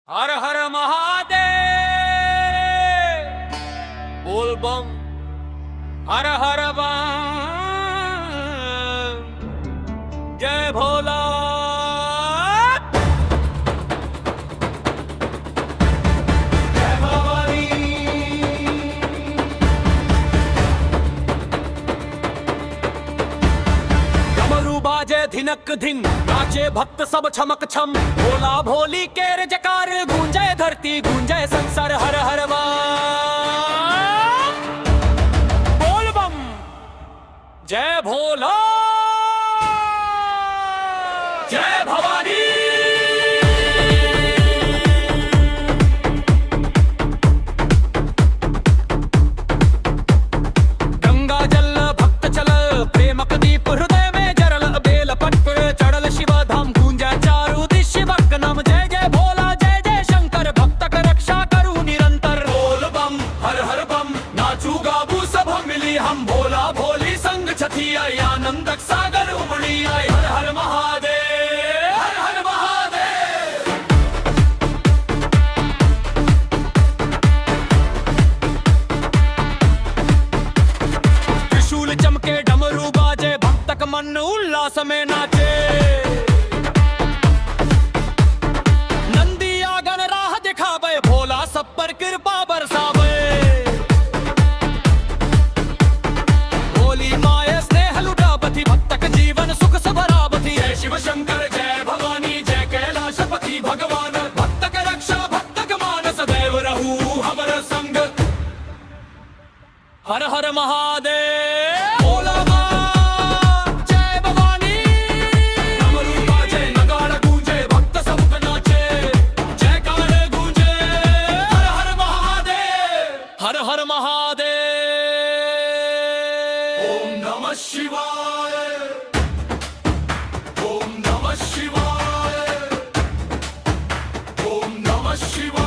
हर हर महादेव बोल बम हर हर बम जय भोला। जय भवानी। डमरू बाजे धिनक धिन नाचे भक्त सब छमक छम भोला भोली केर जकार गूंजे धरती गूंजे संसार हर हर बोल बम जय भोला जय भवानी। गंगा जल भक्त चल प्रेमक दीप हृदय में जरल बेल पत्र चढ़ल शिव धाम गूंजा चारु दिश भक्त नम जय जय भोला जय जय शंकर भक्तक रक्षा करू निरंतर बोल बम हर हर बम नाचू गाबू सब मिली हम भोला भोली संग छथी आई आनंदक सागर उमड़ी आई हर हर महादेव हर हर महादेव। त्रिशूल चमके डमरू बाजे भक्तक मन उल्लास में नाचे नंदी आगन राह दिखावे भोला सब पर कृपा बरसावे भोली माए स्नेह लुटावती भक्तक जीवन सुख सबरावती जय शिव शंकर जय भवानी जय कैलाशपति भगवान भक्तक रक्षा भक्तक मान सदैव रहू हमर संग हर हर महादेव भोला माँ जय भवानी। डमरू बाजे नगाड़ा गूंजे भक्त सब नाचे जयकारे गूंजे हर हर महादेव हर हर महादेव। ओम नमः शिवाय ओम नमः शिवाय ओम नमः शिवाय।